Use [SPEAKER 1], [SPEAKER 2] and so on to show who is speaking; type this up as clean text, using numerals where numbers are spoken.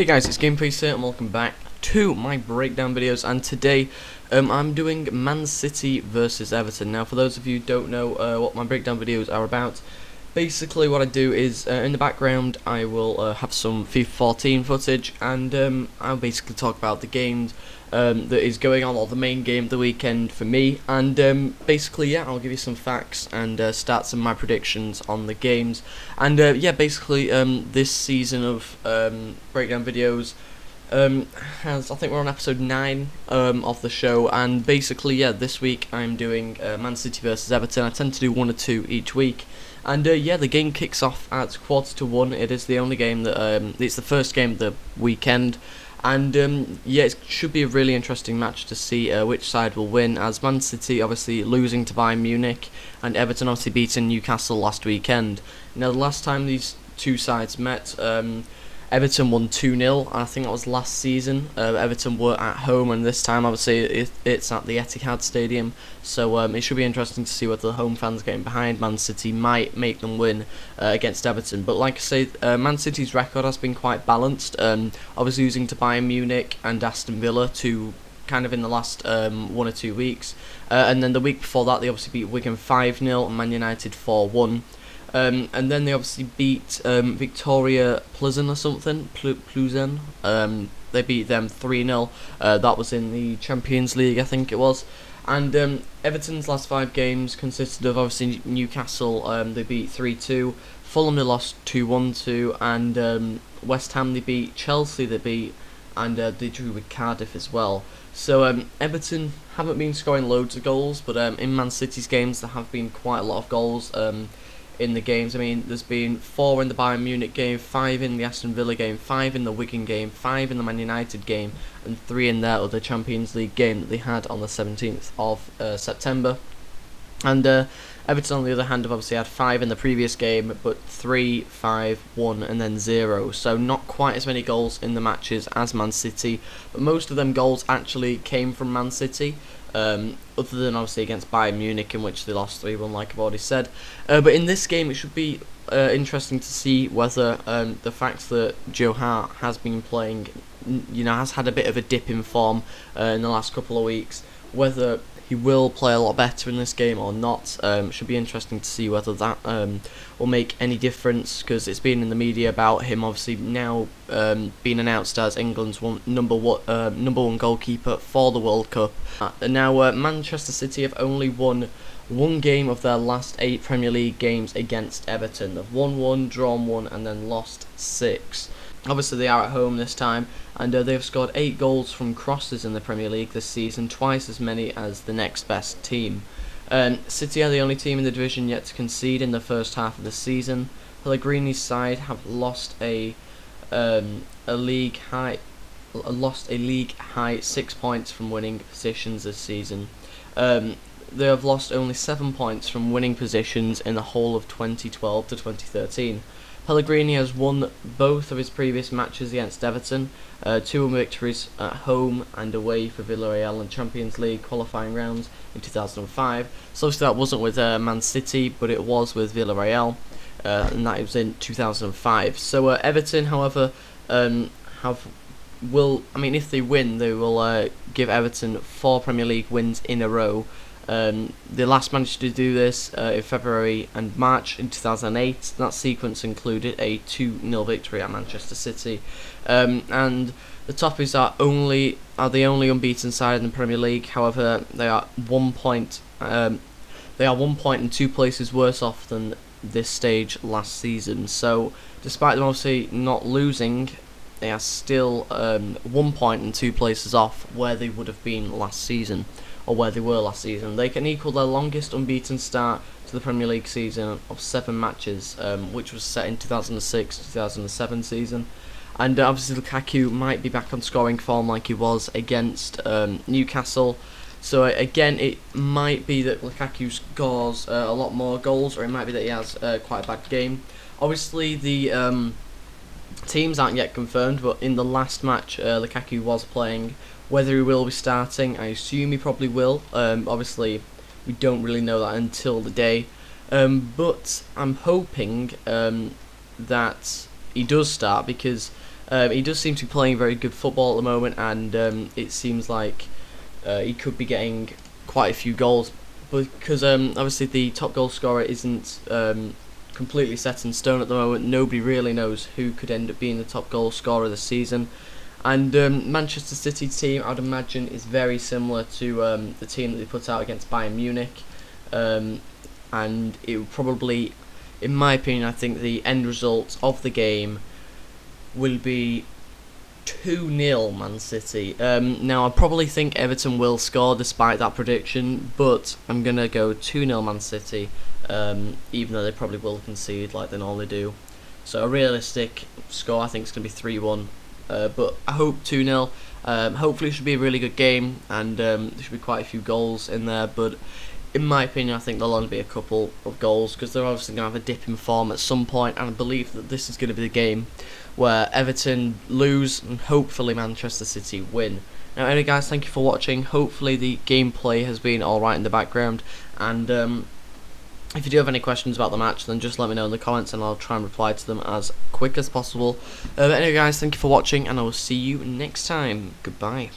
[SPEAKER 1] Hey guys, it's GameFace here and welcome back to my breakdown videos, and today I'm doing Man City versus Everton. Now for those of you who don't know what my breakdown videos are about, basically what I do is in the background I will have some FIFA 14 footage, and I'll basically talk about the games that is going on, or the main game of the weekend for me, and basically yeah, I'll give you some facts and stats and my predictions on the games, and yeah, basically this season of breakdown videos I think we're on episode 9 of the show, and basically yeah, this week I'm doing Man City versus Everton. I tend to do 1 or 2 each week, and yeah, the game kicks off at 1:45. It is the only game that it's the first game of the weekend, and yeah, it should be a really interesting match to see which side will win, as Man City obviously losing to Bayern Munich and Everton obviously beating Newcastle last weekend. Now the last time these two sides met, Everton won 2-0, I think that was last season. Everton were at home, and this time obviously it's at the Etihad Stadium, so it should be interesting to see whether the home fans getting behind Man City might make them win against Everton. But like I say, Man City's record has been quite balanced, obviously losing to Bayern Munich and Aston Villa to kind of in the last 1 or 2 weeks, and then the week before that they obviously beat Wigan 5-0 and Man United 4-1. And then they obviously beat Victoria Pleasant or something, Pluzen. They beat them 3-0. That was in the Champions League, I think it was. And Everton's last 5 games consisted of obviously Newcastle, they beat 3-2. Fulham they lost 2-1 to, and West Ham they beat, Chelsea they beat, and they drew with Cardiff as well. So Everton haven't been scoring loads of goals, but in Man City's games there have been quite a lot of goals. In the games, I mean, there's been 4 in the Bayern Munich game, 5 in the Aston Villa game, 5 in the Wigan game, 5 in the Man United game, and 3 in their other Champions League game that they had on the 17th of September. And Everton, on the other hand, have obviously had 5 in the previous game, but 3, 5, 1, and then 0. So not quite as many goals in the matches as Man City, but most of them goals actually came from Man City. Other than obviously against Bayern Munich, in which they lost 3-1, like I've already said. But in this game, it should be interesting to see whether the fact that Joe Hart has been playing, has had a bit of a dip in form in the last couple of weeks, whether he will play a lot better in this game or not. Should be interesting to see whether that will make any difference, because it's been in the media about him obviously now being announced as England's number one goalkeeper for the World Cup. Now Manchester City have only won 1 game of their last 8 Premier League games against Everton. They've won 1, drawn 1, and then lost 6. Obviously they are at home this time, and they've scored 8 goals from crosses in the Premier League this season, twice as many as the next best team. City are the only team in the division yet to concede in the first half of the season. Pellegrini's side have lost a league high 6 points from winning positions this season. They have lost only 7 points from winning positions in the whole of 2012 to 2013. Pellegrini has won both of his previous matches against Everton, 2 victories at home and away for Villarreal in Champions League qualifying rounds in 2005. So obviously that wasn't with Man City, but it was with Villarreal, and that was in 2005. So Everton, however, if they win, they will give Everton 4 Premier League wins in a row. They last managed to do this in February and March in 2008. That sequence included a 2-0 victory at Manchester City, and the Toffees are the only unbeaten side in the Premier League. However, they are 1 point and 2 places worse off than this stage last season. So despite them obviously not losing, they are still 1 point and 2 places off where they would have been last season, or where they were last season. They can equal their longest unbeaten start to the Premier League season of 7 matches, which was set in 2006-2007 season. And obviously Lukaku might be back on scoring form like he was against Newcastle. So again, it might be that Lukaku scores a lot more goals, or it might be that he has quite a bad game. Obviously the teams aren't yet confirmed, but in the last match Lukaku was playing. Whether he will be starting, I assume he probably will. Obviously we don't really know that until the day, but I'm hoping that he does start, because He does seem to be playing very good football at the moment, and it seems like he could be getting quite a few goals, because obviously the top goal scorer isn't completely set in stone at the moment. Nobody really knows who could end up being the top goal scorer this season. And Manchester City team, I'd imagine, is very similar to the team that they put out against Bayern Munich. And it would probably, in my opinion, I think the end result of the game will be 2-0 Man City. Now, I probably think Everton will score despite that prediction, but I'm going to go 2-0 Man City, even though they probably will concede like they normally do. So a realistic score, I think, is going to be 3-1. But I hope 2-0. Hopefully it should be a really good game, and there should be quite a few goals in there, but in my opinion I think there'll only be a couple of goals, because they're obviously going to have a dip in form at some point, and I believe that this is going to be the game where Everton lose and hopefully Manchester City win. Now anyway guys, thank you for watching. Hopefully the gameplay has been alright in the background, and if you do have any questions about the match, then just let me know in the comments and I'll try and reply to them as quick as possible. But anyway guys, thank you for watching, and I will see you next time. Goodbye.